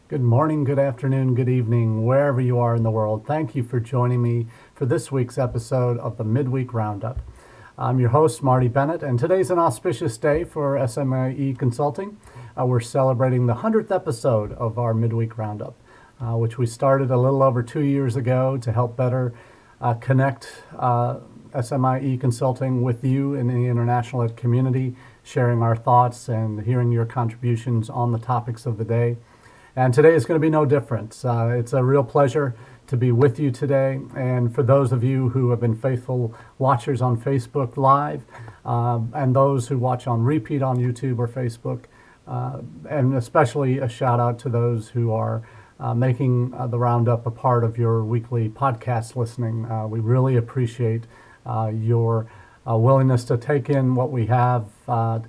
Good morning, good afternoon, good evening, wherever you are in the world. Thank you for joining me for this week's episode of the Midweek Roundup. I'm your host, Marty Bennett, and today's an auspicious day for SMIE Consulting. We're celebrating the 100th episode of our Midweek Roundup, which we started a little over 2 years ago to help better connect SMIE Consulting with you in the international ed community, sharing our thoughts and hearing your contributions on the topics of the day. And today is going to be no different. It's a real pleasure to be with you today. And for those of you who have been faithful watchers on Facebook Live, and those who watch on repeat on YouTube or Facebook, and especially a shout out to those who are making the Roundup a part of your weekly podcast listening. We really appreciate your willingness to take in what we have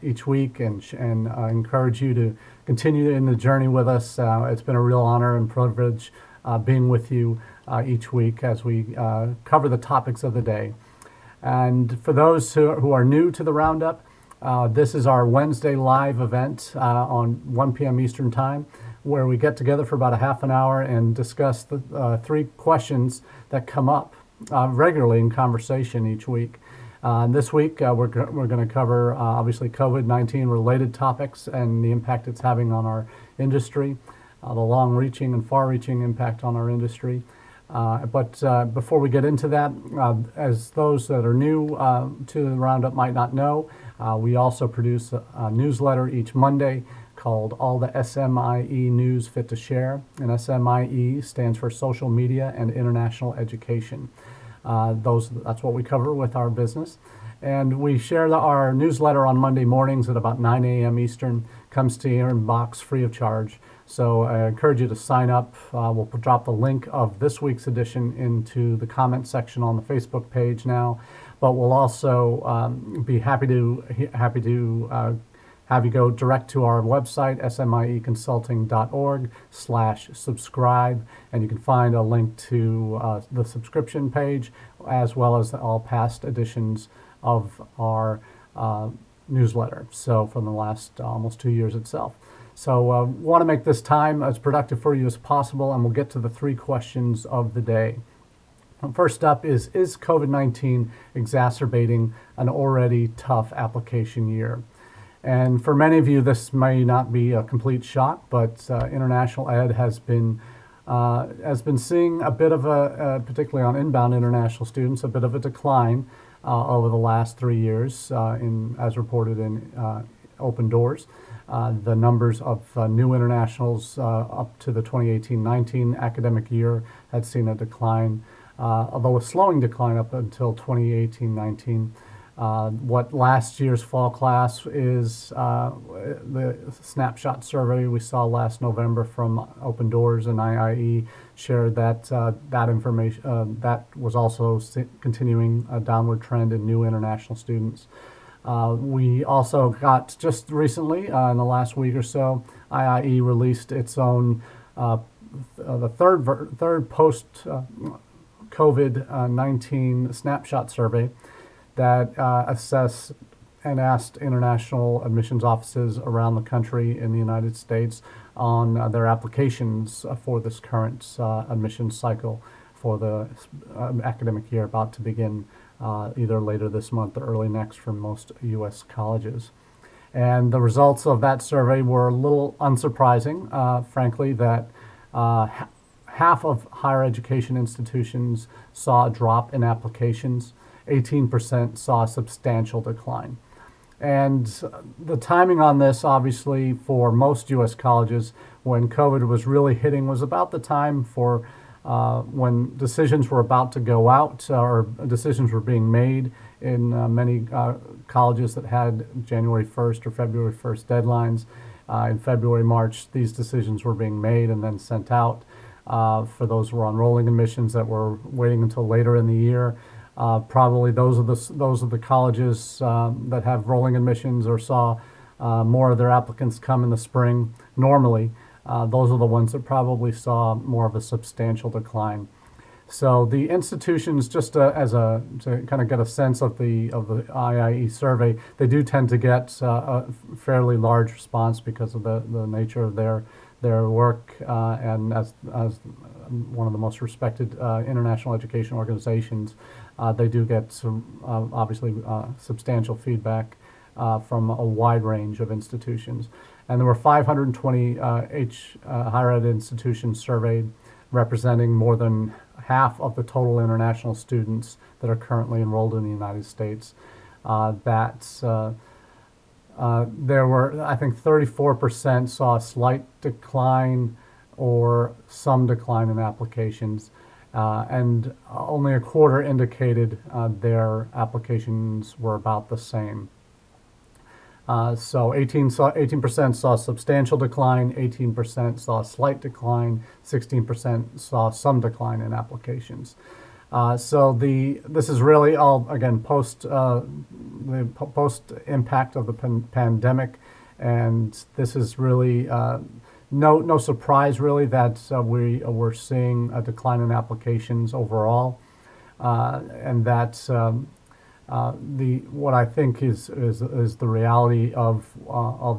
each week and encourage you to continue in the journey with us. It's been a real honor and privilege being with you each week as we cover the topics of the day. And for those who are new to the Roundup, this is our Wednesday live event on 1 p.m. Eastern Time, where we get together for about a half an hour and discuss the 3 questions that come up regularly in conversation each week. This week, we're going to cover, obviously, COVID-19 related topics and the impact it's having on our industry, the long-reaching and far-reaching impact on our industry. But before we get into that, as those that are new to the Roundup might not know, we also produce a newsletter each Monday called All the SMIE News Fit to Share. And SMIE stands for Social Media and International Education. That's what we cover with our business. And we share our newsletter on Monday mornings at about 9 a.m. Eastern. Comes to your inbox free of charge. So I encourage you to sign up. We'll drop the link of this week's edition into the comment section on the Facebook page now. But we'll also be happy to have you go direct to our website, smieconsulting.org/subscribe, and you can find a link to the subscription page, as well as all past editions of our newsletter, so from the last almost 2 years itself. So want to make this time as productive for you as possible, and we'll get to the 3 questions of the day. First up is COVID-19 exacerbating an already tough application year? And for many of you, this may not be a complete shock, but international ed has been seeing a bit of particularly on inbound international students, a bit of a decline over the last 3 years, as reported in Open Doors. The numbers of new internationals up to the 2018-19 academic year had seen a decline, although a slowing decline up until 2018-19. What last year's fall class is, the snapshot survey we saw last November from Open Doors and IIE shared that that information that was also continuing a downward trend in new international students. We also got just recently, in the last week or so, IIE released its own the third post COVID-19 snapshot survey that assess and asked international admissions offices around the country in the United States on their applications for this current admissions cycle for the academic year about to begin either later this month or early next for most U.S. colleges. And the results of that survey were a little unsurprising, frankly, that half of higher education institutions saw a drop in applications. 18% saw a substantial decline. And the timing on this, obviously, for most U.S. colleges, when COVID was really hitting, was about the time for when decisions were about to go out, or decisions were being made in many colleges that had January 1st or February 1st deadlines. In February, March, these decisions were being made and then sent out for those who were on rolling admissions that were waiting until later in the year. Probably those are the colleges that have rolling admissions or saw more of their applicants come in the spring. Normally, those are the ones that probably saw more of a substantial decline. So the institutions, just to kind of get a sense of the IIE survey, they do tend to get a fairly large response because of the nature of their their work, and as one of the most respected international education organizations, they do get some obviously substantial feedback from a wide range of institutions. And there were 520 higher ed institutions surveyed, representing more than half of the total international students that are currently enrolled in the United States. There were, I think, 34% saw a slight decline or some decline in applications, and only a quarter indicated their applications were about the same. So 18% saw a substantial decline, 18% saw a slight decline, 16% saw some decline in applications. This is really all, again, post impact of the pandemic, and this is really no surprise really that we're seeing a decline in applications overall, and that what I think is the reality of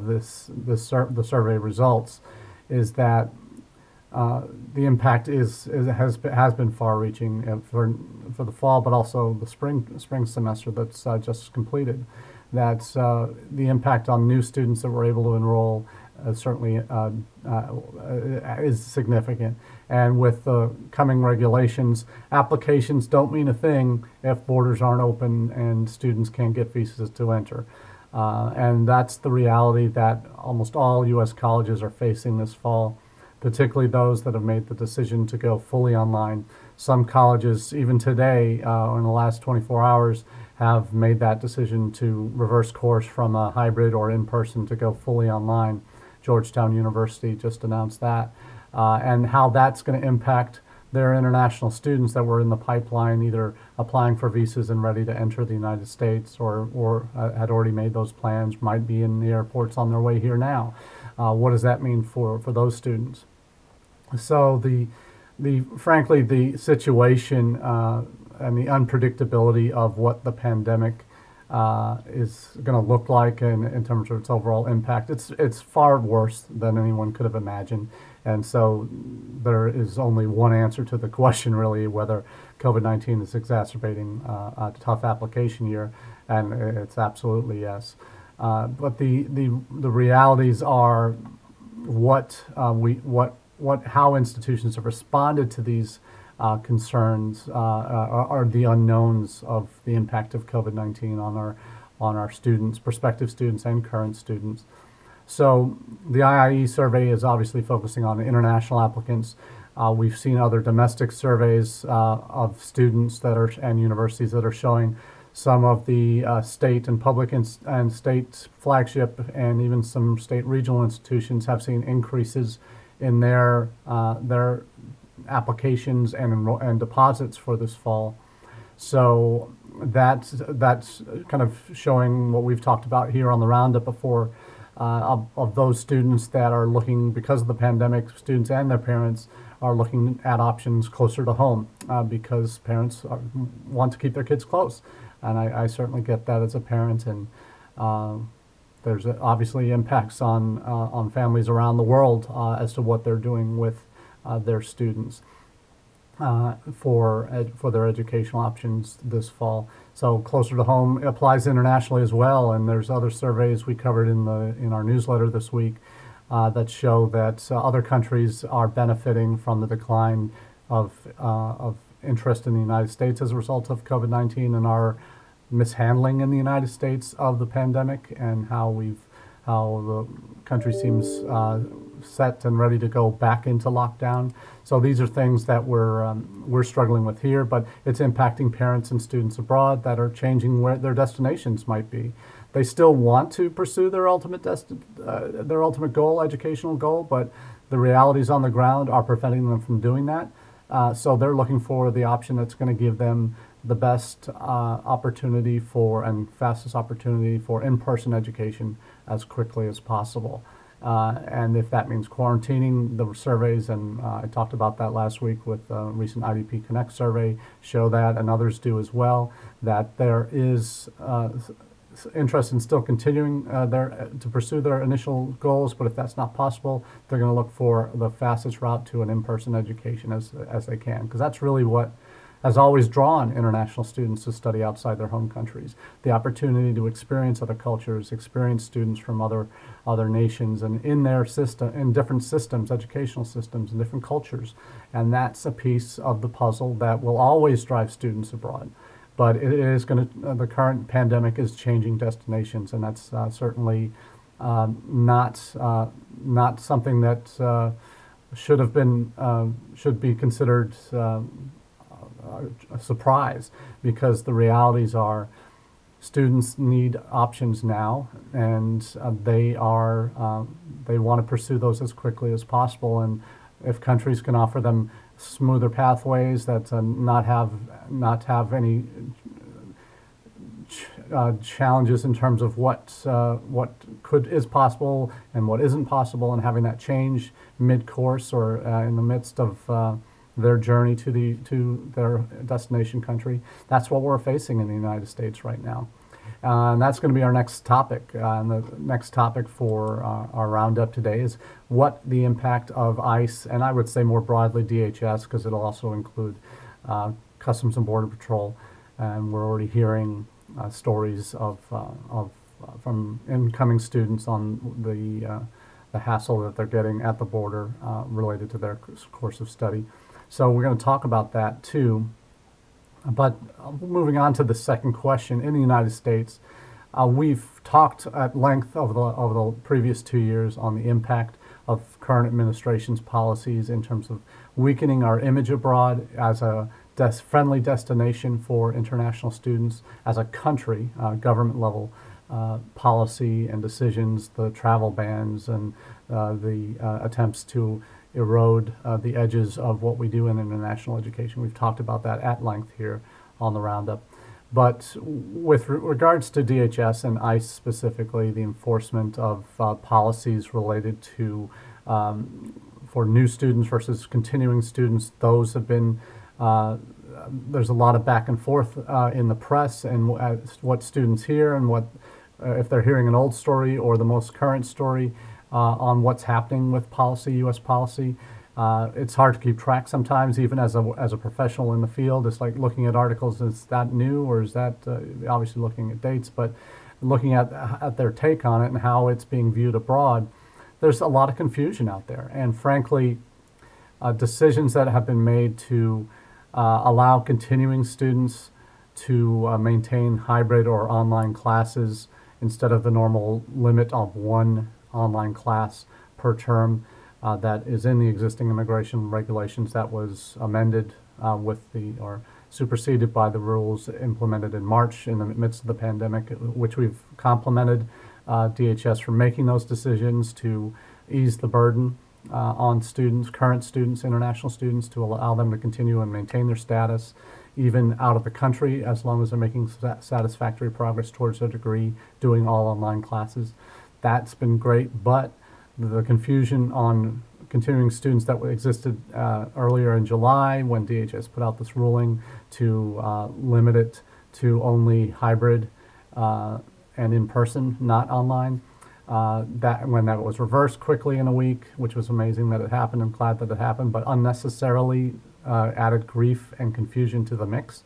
the survey results is that the impact has been far-reaching for the fall, but also the spring semester that's just completed. That's the impact on new students that were able to enroll certainly is significant. And with the coming regulations, applications don't mean a thing if borders aren't open and students can't get visas to enter. And that's the reality that almost all U.S. colleges are facing this fall, particularly those that have made the decision to go fully online. Some colleges, even today, in the last 24 hours, have made that decision to reverse course from a hybrid or in-person to go fully online. Georgetown University just announced that. And how that's going to impact their international students that were in the pipeline, either applying for visas and ready to enter the United States, or had already made those plans, might be in the airports on their way here now. What does that mean for those students? So frankly, the situation and the unpredictability of what the pandemic is going to look like in terms of its overall impact, it's far worse than anyone could have imagined. And so there is only one answer to the question, really, whether COVID-19 is exacerbating a tough application year, and it's absolutely yes. But the realities are how institutions have responded to these concerns are the unknowns of the impact of COVID-19 on our students, prospective students, and current students. So the IIE survey is obviously focusing on international applicants. We've seen other domestic surveys of students and universities that are showing some of the state and public and state flagship and even some state regional institutions have seen increases in their applications and deposits for this fall. So that's kind of showing what we've talked about here on the Roundup before, of those students that are looking, because of the pandemic, students and their parents are looking at options closer to home because parents want to keep their kids close. And I certainly get that as a parent, and there's obviously impacts on families around the world as to what they're doing with their students for their educational options this fall. So closer to home applies internationally as well, and there's other surveys we covered in our newsletter this week that show that other countries are benefiting from the decline of interest in the United States as a result of COVID-19 and our mishandling in the United States of the pandemic, and how the country seems set and ready to go back into lockdown. So these are things that we're struggling with here, but it's impacting parents and students abroad that are changing where their destinations might be. They still want to pursue their ultimate goal, educational goal, but the realities on the ground are preventing them from doing that. So they're looking for the option that's going to give them the best opportunity and fastest opportunity for in-person education as quickly as possible. And if that means quarantining, the surveys, and I talked about that last week with a recent IDP Connect survey, show that, and others do as well, that there is interest in still continuing to pursue their initial goals, but if that's not possible, they're going to look for the fastest route to an in-person education as they can, because that's really what has always drawn international students to study outside their home countries. The opportunity to experience other cultures, experience students from other nations, and in their system, in different systems, educational systems, and different cultures. And that's a piece of the puzzle that will always drive students abroad. But it is going to, the current pandemic is changing destinations, and that's certainly not something that should be considered a surprise, because the realities are students need options now, and they want to pursue those as quickly as possible. And if countries can offer them smoother pathways that not have any challenges in terms of what is possible and what isn't possible, and having that change mid-course or in the midst of their journey to their destination country. That's what we're facing in the United States right now. And that's going to be our next topic. And the next topic for our roundup today is what the impact of ICE, and I would say more broadly DHS, because it'll also include Customs and Border Patrol. And we're already hearing stories from incoming students on the hassle that they're getting at the border related to their course of study. So we're going to talk about that too. But moving on to the second question, in the United States, we've talked at length over the previous 2 years on the impact of current administration's policies in terms of weakening our image abroad as a friendly destination for international students, as a country, government level policy and decisions, the travel bans and the attempts to erode the edges of what we do in international education. We've talked about that at length here on the Roundup. But with regards to DHS and ICE specifically, the enforcement of policies related to for new students versus continuing students, those have been there's a lot of back and forth in the press, and what students hear, and what if they're hearing an old story or the most current story on what's happening with policy, U.S. policy. It's hard to keep track sometimes, even as a professional in the field. It's like looking at articles, is that new, or is that obviously looking at dates, but looking at their take on it and how it's being viewed abroad. There's a lot of confusion out there, and frankly, decisions that have been made to allow continuing students to maintain hybrid or online classes instead of the normal limit of one online class per term that is in the existing immigration regulations that was amended or superseded by the rules implemented in March in the midst of the pandemic, which we've complimented DHS for making those decisions to ease the burden on students, current students, international students, to allow them to continue and maintain their status even out of the country, as long as they're making satisfactory progress towards their degree, doing all online classes. That's been great, but the confusion on continuing students that existed earlier in July, when DHS put out this ruling to limit it to only hybrid and in-person, not online, when that was reversed quickly in a week, which was amazing that it happened. I'm glad that it happened, but unnecessarily added grief and confusion to the mix.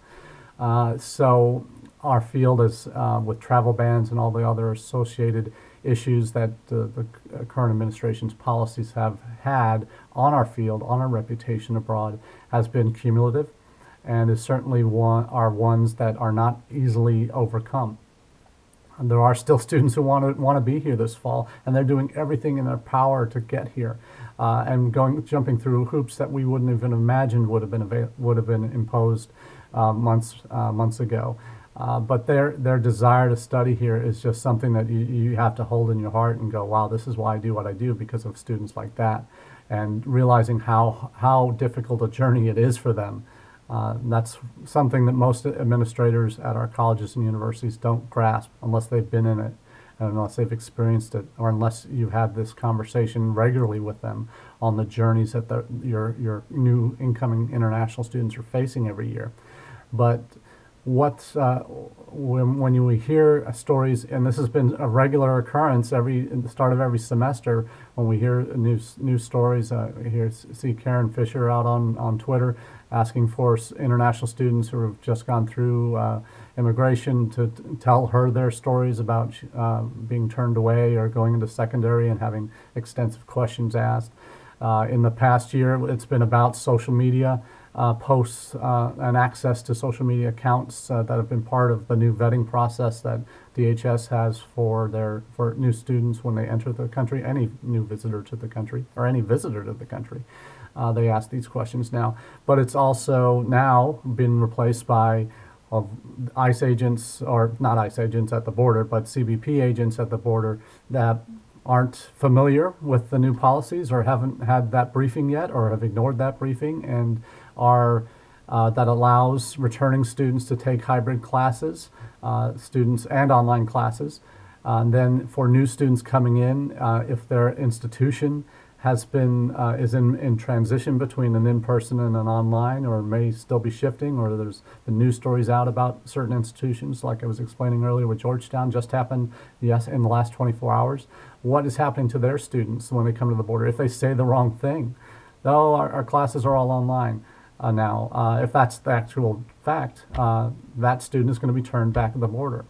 So our field is with travel bans and all the other associated issues that the current administration's policies have had on our field, on our reputation abroad, has been cumulative, and is certainly are ones that are not easily overcome. And there are still students who want to be here this fall, and they're doing everything in their power to get here, and jumping through hoops that we wouldn't even imagined would have been imposed months ago. But their desire to study here is just something that you have to hold in your heart and go, wow, this is why I do what I do, because of students like that, and realizing how difficult a journey it is for them. That's something that most administrators at our colleges and universities don't grasp unless they've been in it, and unless they've experienced it, or unless you've had this conversation regularly with them on the journeys that your new incoming international students are facing every year. But what's when you hear stories, and this has been a regular occurrence in the start of every semester when we hear news stories. See Karen Fisher out on Twitter asking for international students who have just gone through immigration to tell her their stories about being turned away or going into secondary and having extensive questions asked. In the past year, it's been about social media posts and access to social media accounts that have been part of the new vetting process that DHS has for new students when they enter the country, any new visitor to the country, or any visitor to the country. They ask these questions now, but it's also now been replaced by ICE agents, or not ICE agents at the border, but CBP agents at the border that aren't familiar with the new policies or haven't had that briefing yet or have ignored that briefing, and are that allows returning students to take hybrid classes, students and online classes. And then for new students coming in, if their institution has been is in transition between an in-person and an online, or may still be shifting, or there's been news stories out about certain institutions, like I was explaining earlier with Georgetown, just happened in the last 24 hours. What is happening to their students when they come to the border if they say the wrong thing? Though our classes are all online now. If that's the actual fact, that student is going to be turned back at the border.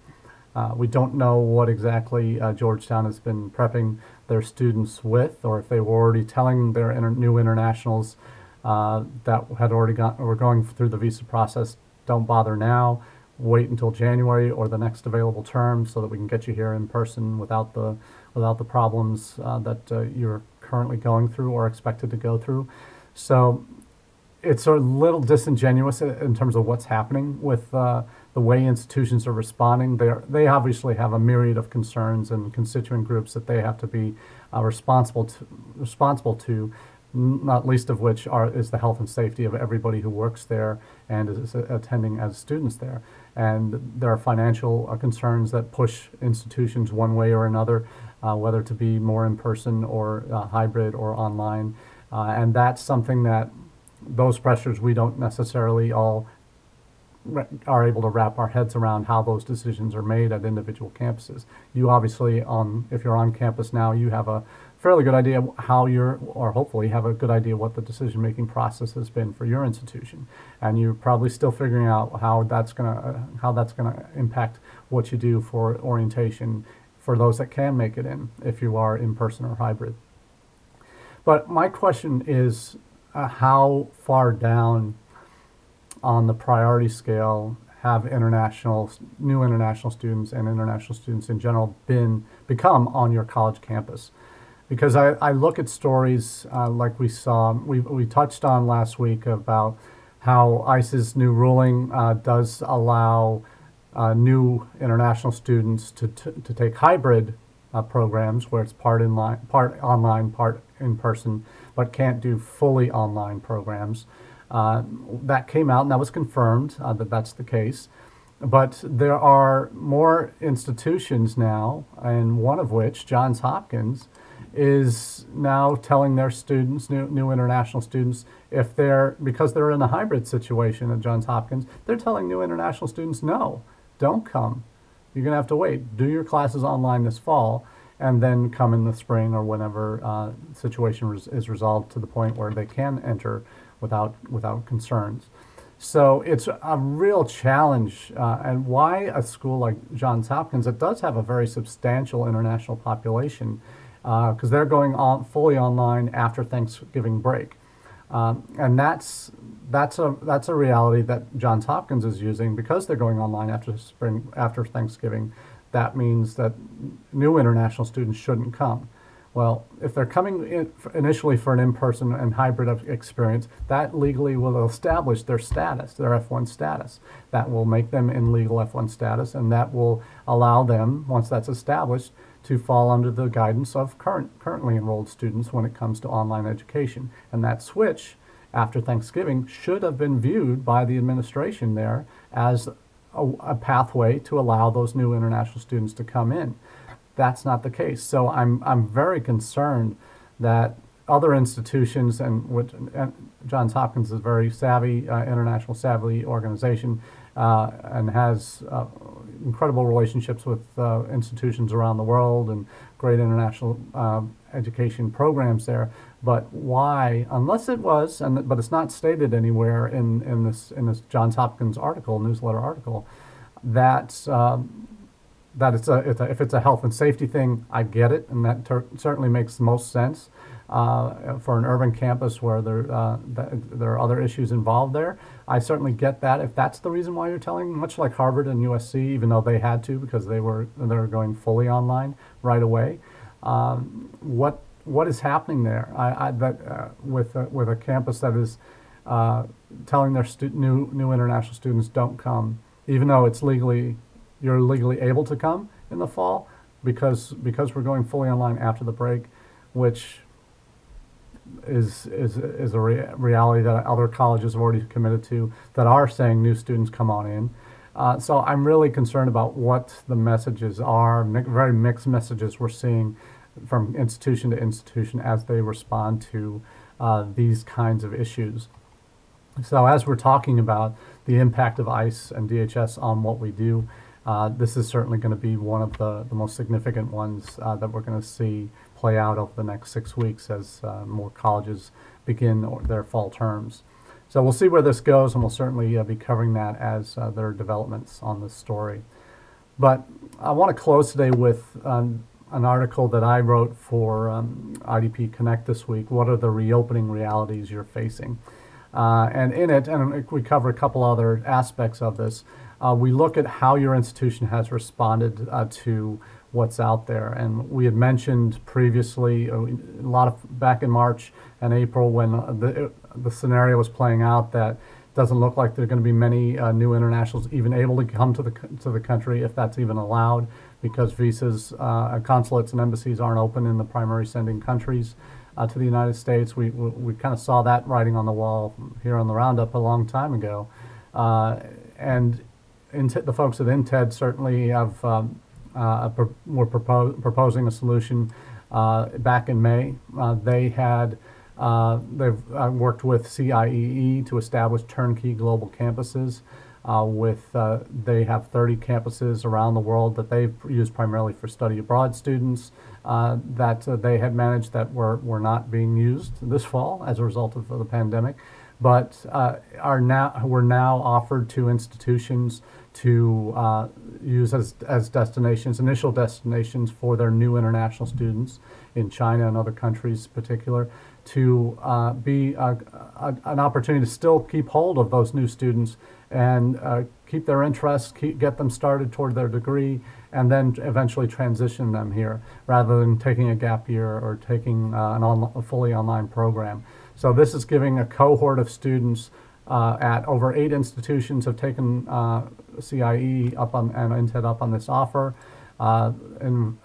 We don't know what exactly Georgetown has been prepping their students with, or if they were already telling their new internationals that had already were going through the visa process, don't bother now, wait until January or the next available term so that we can get you here in person without the problems that you're currently going through or expected to go through. So it's a little disingenuous in terms of what's happening with the way institutions are responding. They obviously have a myriad of concerns and constituent groups that they have to be responsible to, not least of which is the health and safety of everybody who works there and is attending as students there. And there are financial concerns that push institutions one way or another, whether to be more in person or hybrid or online. And that's something that those pressures, we don't necessarily all are able to wrap our heads around how those decisions are made at individual campuses. You obviously, if you're on campus now, you have a fairly good idea how or hopefully have a good idea what the decision-making process has been for your institution, and you're probably still figuring out how that's gonna impact what you do for orientation for those that can make it in, if you are in person or hybrid. But my question is, how far down on the priority scale have new international students and international students in general become on your college campus? Because I look at stories like we touched on last week about how ICE's new ruling does allow new international students to take hybrid programs where it's part online, part in person, but can't do fully online programs. That came out and that was confirmed that that's the case. But there are more institutions now, and one of which, Johns Hopkins, is now telling their students, new international students, because they're in a hybrid situation at Johns Hopkins, they're telling new international students, no, don't come. You're going to have to wait. Do your classes online this fall, and then come in the spring or whenever situation is resolved to the point where they can enter without concerns. So it's a real challenge, and why a school like Johns Hopkins, it does have a very substantial international population, because they're going on fully online after Thanksgiving break, and that's a reality that Johns Hopkins is using because they're going online after Thanksgiving. That means that new international students shouldn't come. Well, if they're coming in initially for an in-person and hybrid experience, that legally will establish their status, their F1 status. That will make them in legal F1 status, and that will allow them, once that's established, to fall under the guidance of currently enrolled students when it comes to online education. And that switch after Thanksgiving should have been viewed by the administration there as a pathway to allow those new international students to come in. That's not the case. So I'm very concerned that other institutions, and Johns Hopkins is a very savvy, international savvy organization, and has incredible relationships with institutions around the world and great international education programs there. But why, unless it was, but it's not stated anywhere in this Johns Hopkins newsletter article, that if it's a health and safety thing, I get it, and that certainly makes the most sense for an urban campus where there are other issues involved there. I certainly get that if that's the reason why you're telling, much like Harvard and USC, even though they had to because they're going fully online right away. What is happening there? With a campus that is telling their new international students don't come, even though you're legally able to come in the fall, because we're going fully online after the break, which is a reality that other colleges have already committed to, that are saying new students come on in. So I'm really concerned about what the messages are, very mixed messages we're seeing from institution to institution as they respond to these kinds of issues. So as we're talking about the impact of ICE and DHS on what we do, this is certainly going to be one of the most significant ones that we're going to see play out over the next 6 weeks as more colleges begin their fall terms. So we'll see where this goes, and we'll certainly be covering that as there are developments on this story. But I want to close today with an article that I wrote for IDP Connect this week. What are the reopening realities you're facing? And in it, and we cover a couple other aspects of this, we look at how your institution has responded to what's out there. And we had mentioned previously, back in March and April, when the scenario was playing out, that it doesn't look like there are going to be many new internationals even able to come to the country, if that's even allowed, because visas, consulates and embassies aren't open in the primary sending countries to the United States. We kind of saw that writing on the wall here on the Roundup a long time ago. And the folks at Intl certainly were proposing a solution back in May. They've worked with SMIE to establish turnkey global campuses. They have 30 campuses around the world that they've used primarily for study abroad students that they had managed that were not being used this fall as a result of the pandemic, but were now offered to institutions to use as initial destinations for their new international students in China and other countries in particular, to be an opportunity to still keep hold of those new students and keep their interest, get them started toward their degree, and then eventually transition them here, rather than taking a gap year or taking a fully online program. So this is giving a cohort of students at over 8 institutions have taken SMIE up on and Intl up on this offer. In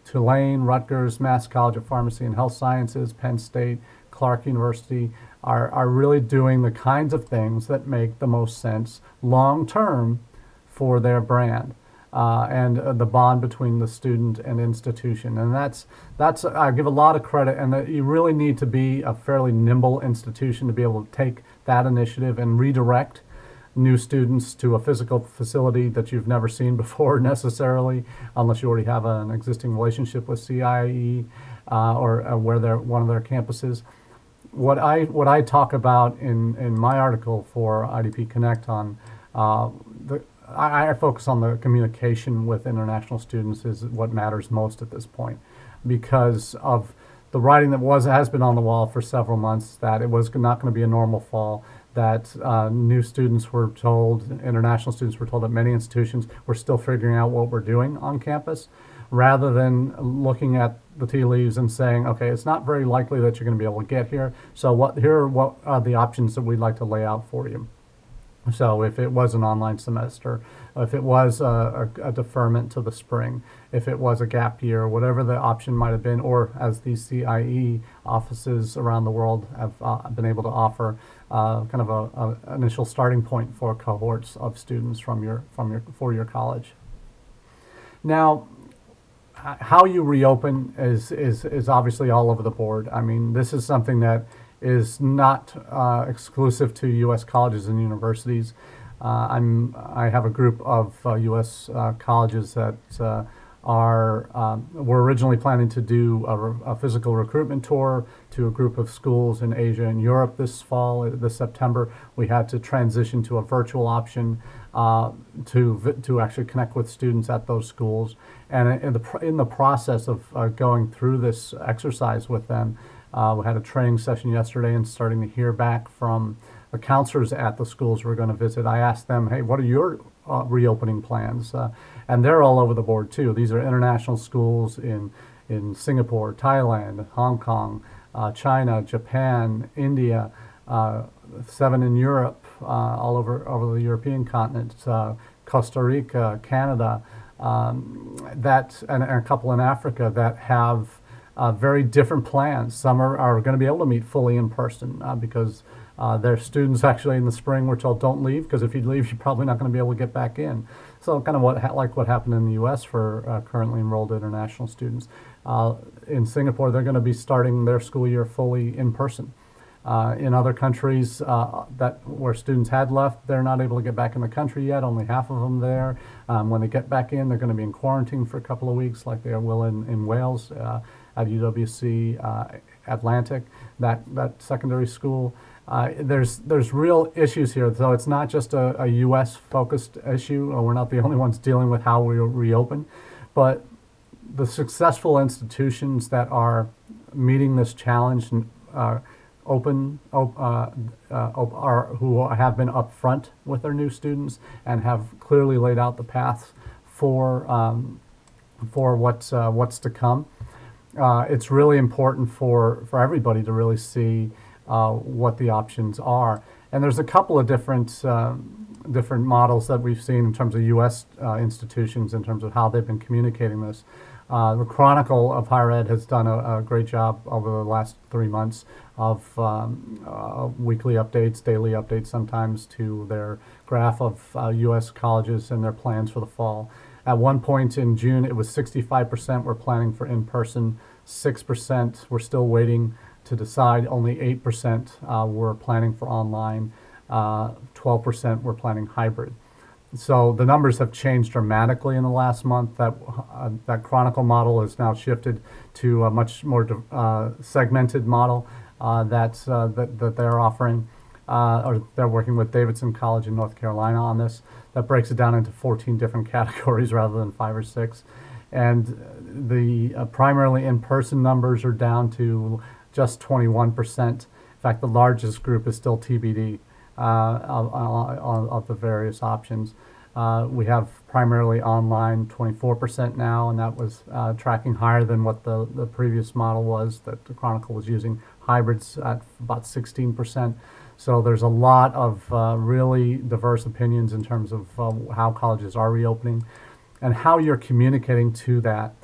Tulane, Rutgers, Mass College of Pharmacy and Health Sciences, Penn State, Clark University are really doing the kinds of things that make the most sense long term for their brand and the bond between the student and institution. And that's I give a lot of credit, and that you really need to be a fairly nimble institution to be able to take that initiative and redirect new students to a physical facility that you've never seen before necessarily, unless you already have an existing relationship with SMIE or where they're one of their campuses. What I talk about in my article for IDP Connect on I focus on the communication with international students is what matters most at this point, because of the writing that has been on the wall for several months that it was not going to be a normal fall, that new students were told, international students were told that many institutions were still figuring out what we're doing on campus, rather than looking at the tea leaves and saying, okay, it's not very likely that you're going to be able to get here, so here are the options that we'd like to lay out for you. So if it was an online semester, if it was a deferment to the spring, if it was a gap year, whatever the option might have been, or as these SMIE offices around the world have been able to offer kind of an initial starting point for cohorts of students for your college. Now, how you reopen is obviously all over the board. I mean, this is something that is not exclusive to U.S. colleges and universities. I have a group of U.S. Colleges that were originally planning to do a physical recruitment tour to a group of schools in Asia and Europe this September. We had to transition to a virtual option to actually connect with students at those schools. And in the process of going through this exercise with them, we had a training session yesterday and starting to hear back from the counselors at the schools we're going to visit. I asked them, hey, what are your reopening plans? And they're all over the board too. These are international schools in Singapore, Thailand, Hong Kong, China, Japan, India, 7 in Europe, all over the European continent, Costa Rica, Canada, and a couple in Africa that have very different plans. Some are going to be able to meet fully in person because their students actually in the spring were told don't leave because if you leave you're probably not going to be able to get back in. So kind of like what happened in the U.S. for currently enrolled international students. In Singapore, they're going to be starting their school year fully in person. In other countries where students had left, they're not able to get back in the country yet. Only half of them there. When they get back in, they're going to be in quarantine for a couple of weeks, like they will in Wales at UWC Atlantic, that secondary school. There's real issues here, so it's not just a U.S. focused issue. We're not the only ones dealing with how we reopen, but the successful institutions that are meeting this challenge and who have been upfront with their new students and have clearly laid out the paths for what's to come. It's really important for everybody to really see what the options are. And there's a couple of different models that we've seen in terms of U.S. Institutions in terms of how they've been communicating this. The Chronicle of Higher Ed has done a great job over the last 3 months of weekly updates, daily updates sometimes, to their graph of U.S. colleges and their plans for the fall. At one point in June, it was 65% were planning for in-person, 6% were still waiting to decide, only 8% were planning for online, 12% were planning hybrid. So the numbers have changed dramatically in the last month. That Chronicle model has now shifted to a much more segmented model that they're offering, or they're working with Davidson College in North Carolina on this. That breaks it down into 14 different categories rather than 5 or 6. And the primarily in-person numbers are down to just 21%. In fact, the largest group is still TBD of the various options. We have primarily online, 24% now, and that was tracking higher than what the previous model was that the Chronicle was using. Hybrids at about 16%. So there's a lot of really diverse opinions in terms of how colleges are reopening and how you're communicating to that,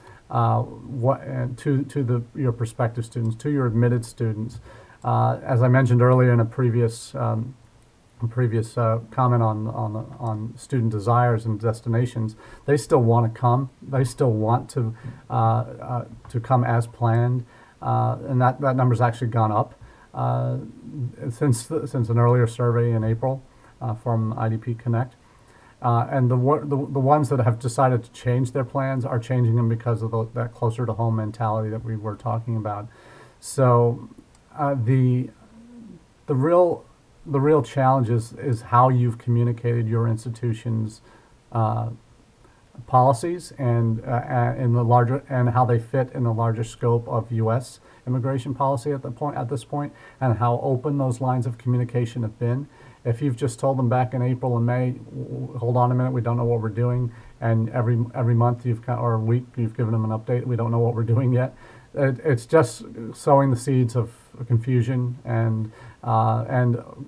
your prospective students, to your admitted students. As I mentioned earlier in a previous comment on student desires and destinations, they still want to come. They still want to come as planned, and that number's actually gone up since an earlier survey in April from IDP Connect. And the ones that have decided to change their plans are changing them because of that closer to home mentality that we were talking about. So the real challenge is how you've communicated your institution's policies and in the larger, and how they fit in the larger scope of U.S. immigration policy at this point, and how open those lines of communication have been. If you've just told them back in April and May, hold on a minute, we don't know what we're doing, and every month or week you've given them an update, we don't know what we're doing yet. It's just sowing the seeds of confusion and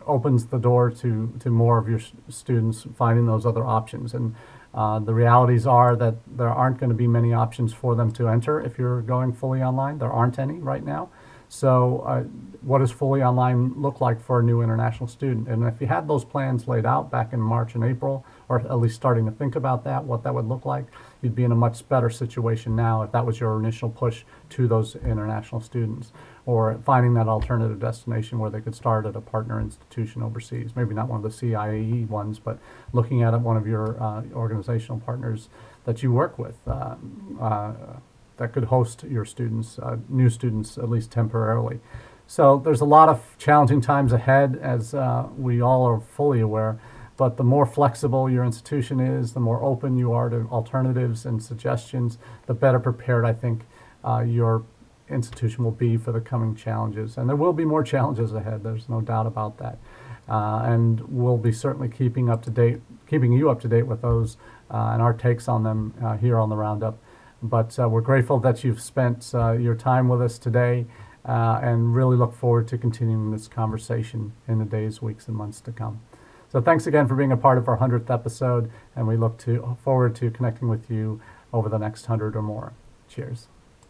opens the door to more of your students finding those other options. And the realities are that there aren't going to be many options for them to enter if you're going fully online. There aren't any right now. So what does fully online look like for a new international student? And if you had those plans laid out back in March and April, or at least starting to think about that, what that would look like, you'd be in a much better situation now if that was your initial push to those international students, or finding that alternative destination where they could start at a partner institution overseas. Maybe not one of the CIE ones, but looking at one of your organizational partners that you work with that could host your students, new students, at least temporarily. So there's a lot of challenging times ahead, as we all are fully aware. But the more flexible your institution is, the more open you are to alternatives and suggestions, the better prepared I think your institution will be for the coming challenges. And there will be more challenges ahead, there's no doubt about that. And we'll be certainly keeping you up to date with those and our takes on them here on the Roundup. But we're grateful that you've spent your time with us today and really look forward to continuing this conversation in the days, weeks, and months to come. So thanks again for being a part of our 100th episode, and we look forward to connecting with you over the next 100 or more. Cheers.